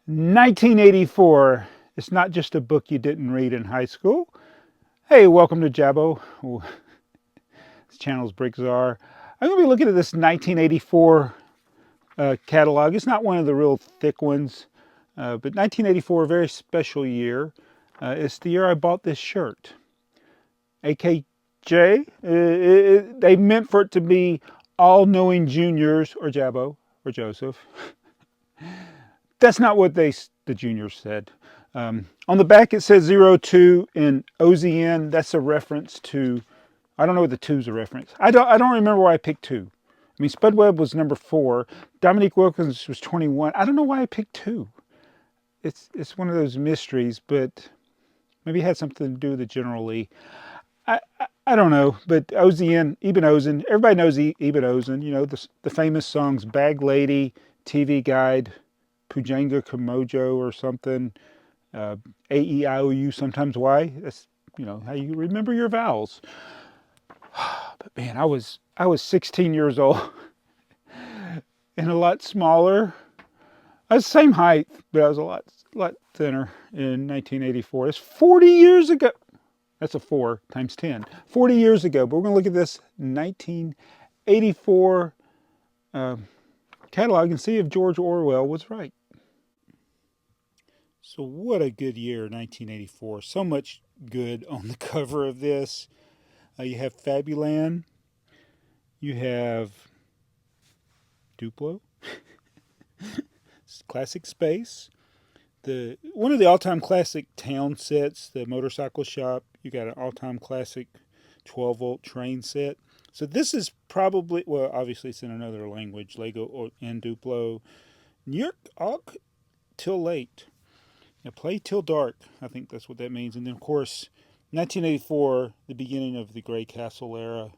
1984. It's not just a book you didn't read in high school. Hey, welcome to Jabbo. This channel's BrickTsar. I'm going to be looking at this 1984 catalog. It's not one of the real thick ones, but 1984, a very special year. It's the year I bought this shirt. AKJ, they meant for it to be all-knowing juniors or Jabbo or Joseph. That's not what the juniors said. On the back it says 02 in OZN. That's a reference to, I don't know what the two's a reference. I don't remember why I picked two. I mean, Spud Webb was number 4. Dominique Wilkins was 21. I don't know why I picked 2. It's one of those mysteries, but maybe it had something to do with the General Lee. I don't know, but OZN, Eben Ozen, everybody knows Eben Ozen. You know, the famous songs Bag Lady, TV Guide, Pujanga Kamojo or something, A-E-I-O-U, sometimes Y. That's, you know, how you remember your vowels. But man, I was 16 years old and a lot smaller. I was the same height, but I was a lot thinner in 1984. That's 40 years ago. That's a 4 times 10. 40 years ago, but we're going to look at this 1984 catalog and see if George Orwell was right. So what a good year, 1984. So much good on the cover of this. You have Fabuland. You have Duplo. Classic Space. One of the all-time classic town sets, the motorcycle shop. You got an all-time classic 12-volt train set. So this is probably, well, obviously it's in another language, Lego and Duplo. New York Awk till late. Now play till dark. I think that's what that means. And then, of course, 1984, the beginning of the Gray Castle era.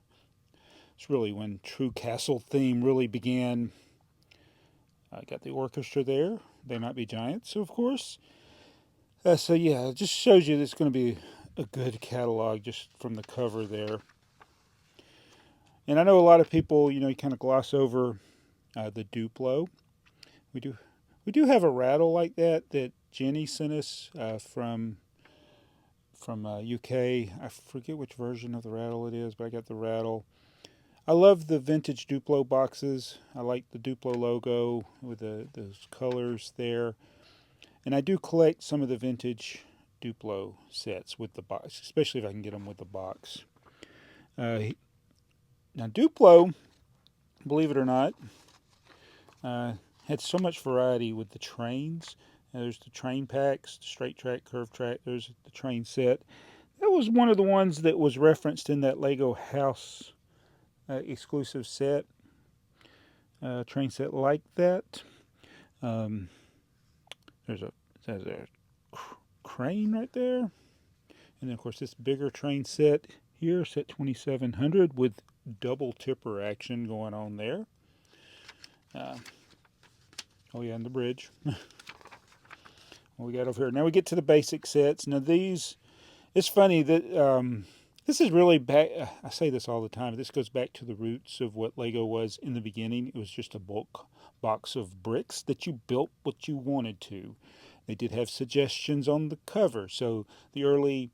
It's really when true castle theme really began. I got the orchestra there. They Might Be Giants, of course. So yeah, it just shows you it's going to be a good catalog just from the cover there. And I know a lot of people, you kind of gloss over the Duplo. We do have a rattle like that Jenny sent us from UK. I forget which version of the rattle it is, but I got the rattle. I love the vintage Duplo boxes. I like the Duplo logo with those colors there. And I do collect some of the vintage Duplo sets with the box, especially if I can get them with the box. Now Duplo, believe it or not, had so much variety with the trains. There's the train packs, the straight track, curved track. There's the train set. That was one of the ones that was referenced in that Lego house exclusive set. Train set like that. There's a crane right there. And then, of course, this bigger train set here, set 2700 with double tipper action going on there. Oh yeah, and the bridge. What we got over here. Now we get to the basic sets. Now these, it's funny that this is really back. I say this all the time. This goes back to the roots of what Lego was in the beginning. It was just a bulk box of bricks that you built what you wanted to. They did have suggestions on the cover. So the early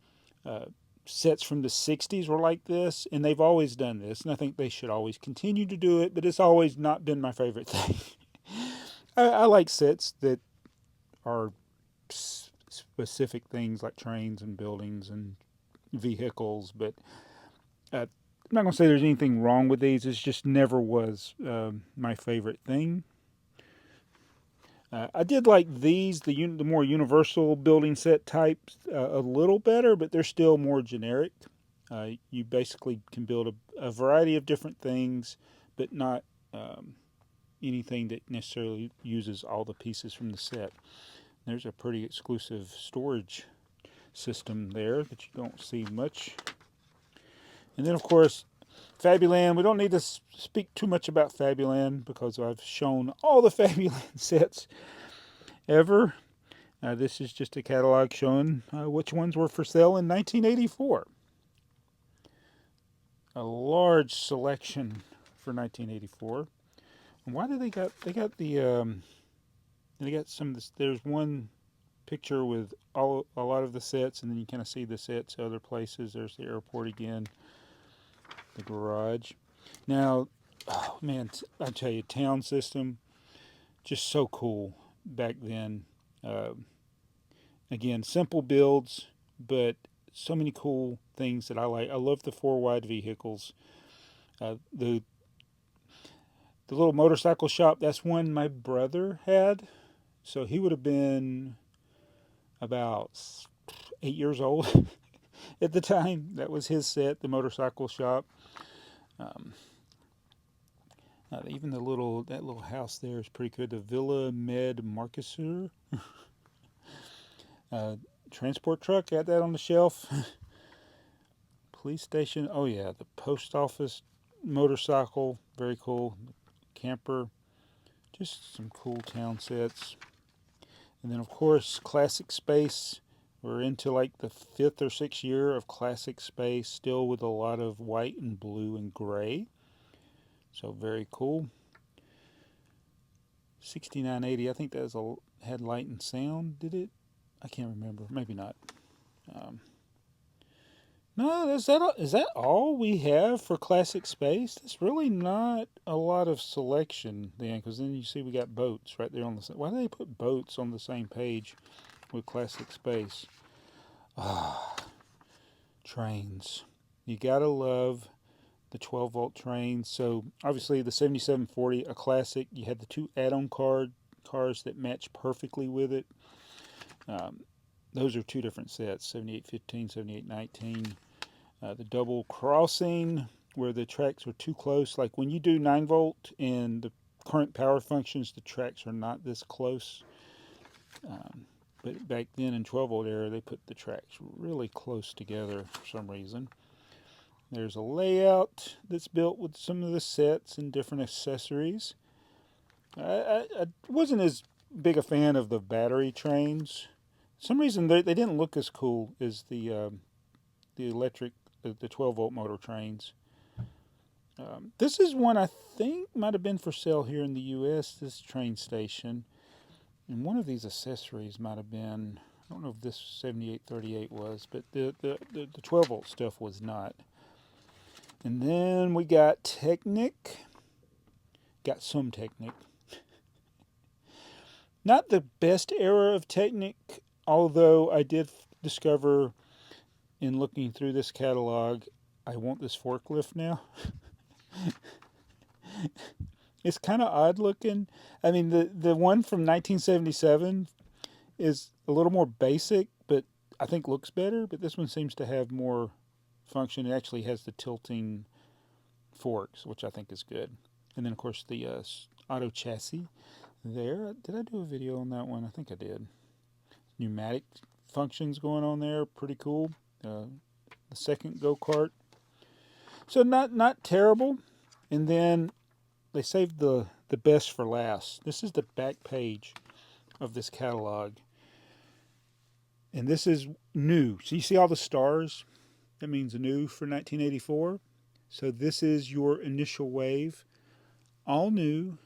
sets from the 60s were like this, and they've always done this. And I think they should always continue to do it, but it's always not been my favorite thing. I like sets that are specific things like trains and buildings and vehicles, but I'm not going to say there's anything wrong with these. It just never was my favorite thing. I did like these, the more universal building set types, a little better, but they're still more generic. You basically can build a variety of different things, but not anything that necessarily uses all the pieces from the set. There's a pretty exclusive storage system there that you don't see much. And then, of course, Fabuland. We don't need to speak too much about Fabuland because I've shown all the Fabuland sets ever. This is just a catalog showing which ones were for sale in 1984. A large selection for 1984. And why do they got the And they got some of this. There's one picture with a lot of the sets, and then you kind of see the sets other places. There's the airport again, the garage. Now, oh man, I tell you, town system just so cool back then. Uh, Again, simple builds, but so many cool things that I like. I love the four wide vehicles. The little motorcycle shop. That's one my brother had. So he would have been about 8 years old at the time. That was his set, the motorcycle shop. Um, Even that little house there is pretty good. The Villa Med Marcusur transport truck. Got that on the shelf. Police station. Oh yeah, the post office motorcycle. Very cool. Camper. Just some cool town sets. And then of course classic space. We're into like the 5th or 6th year of classic space, still with a lot of white and blue and gray. So very cool. 6980. I think that had light and sound. Did it? I can't remember. Maybe not. Um, no, is that all we have for classic space? That's really not a lot of selection then, because then you see we got boats right there on the same. Why do they put boats on the same page with classic space? Ah, trains. You gotta love the 12-volt trains. So obviously the 7740, a classic. You had the two add-on cars that match perfectly with it. Those are two different sets, 7815, 7819. The double crossing, where the tracks are too close. Like when you do 9-volt and the current power functions, the tracks are not this close. But back then in 12-volt era, they put the tracks really close together for some reason. There's a layout that's built with some of the sets and different accessories. I wasn't as big a fan of the battery trains. For some reason they didn't look as cool as the electric, the 12-volt motor trains. This is one I think might have been for sale here in the U.S., this train station. And one of these accessories might have been, I don't know if this 7838 was, but the 12-volt stuff was not. And then we got Technic. Got some Technic. Not the best era of Technic, although I did discover in looking through this catalog, I want this forklift now. It's kind of odd looking. I mean, the one from 1977 is a little more basic, but I think looks better. But this one seems to have more function. It actually has the tilting forks, which I think is good. And then, of course, the auto chassis there. Did I do a video on that one? I think I did. Pneumatic functions going on there. Pretty cool. The second go-kart. So not terrible. And then they saved the best for last. This is the back page of this catalog. And this is new. So you see all the stars? That means new for 1984. So this is your initial wave. All new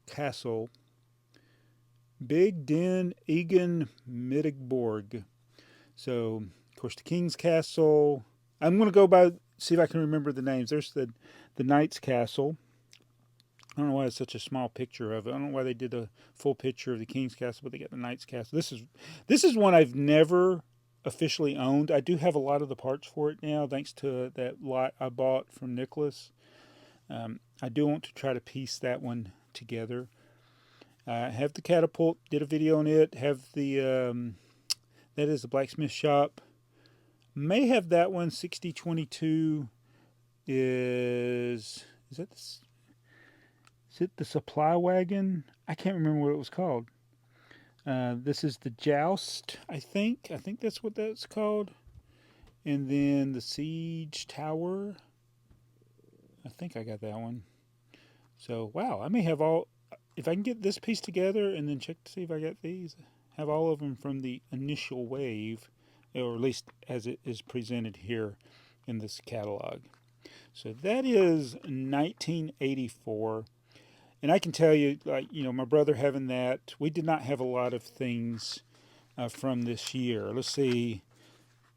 Castle. Big Den Egan Middelborg. So, of course, the King's Castle. I'm going to go by, see if I can remember the names. There's the Knight's Castle. I don't know why it's such a small picture of it. I don't know why they did a full picture of the King's Castle, but they got the Knight's Castle. This is one I've never officially owned. I do have a lot of the parts for it now, thanks to that lot I bought from Nicholas. I do want to try to piece that one together. Have the catapult, did a video on it. Have the, that is the blacksmith shop. May have that one, 6022 is it the supply wagon? I can't remember what it was called. This is the joust, I think. I think that's what that's called. And then the siege tower. I think I got that one. So, wow, I may have all, if I can get this piece together and then check to see if I got these, have all of them from the initial wave, or at least as it is presented here in this catalog. So that is 1984. And I can tell you, like, you know, my brother having that, we did not have a lot of things from this year. Let's see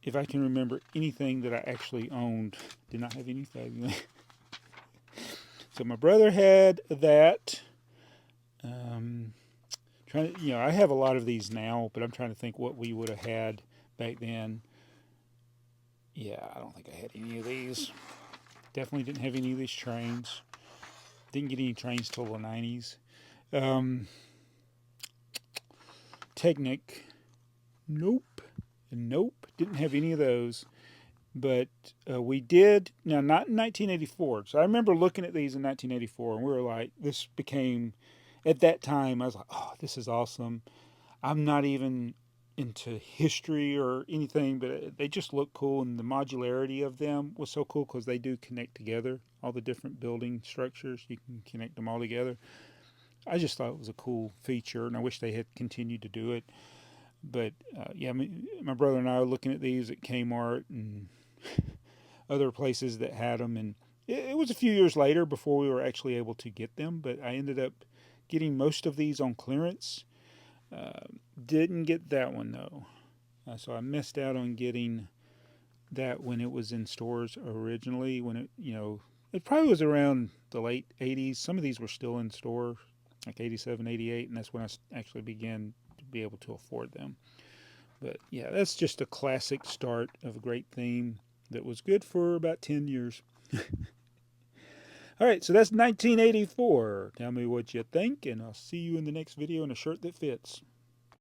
if I can remember anything that I actually owned. Did not have anything. So my brother had that. Um, trying to, you know, I have a lot of these now, but I'm trying to think what we would have had back then. Yeah, I don't think I had any of these. Definitely didn't have any of these trains. Didn't get any trains till the 90s. Um, Technic, nope. Nope, didn't have any of those. But we did, now not in 1984. So I remember looking at these in 1984 and we were like, this became, at that time, I was like, oh, this is awesome. I'm not even into history or anything, but they just look cool. And the modularity of them was so cool because they do connect together. All the different building structures, you can connect them all together. I just thought it was a cool feature, and I wish they had continued to do it. But yeah, my brother and I were looking at these at Kmart and other places that had them, and it was a few years later before we were actually able to get them. But I ended up getting most of these on clearance. Uh, didn't get that one though, so I missed out on getting that when it was in stores originally. When it, you know, it probably was around the late '80s. Some of these were still in store, like '87, '88, and that's when I actually began to be able to afford them. But yeah, that's just a classic start of a great theme that was good for about 10 years. All right, so that's 1984. Tell me what you think, and I'll see you in the next video in a shirt that fits.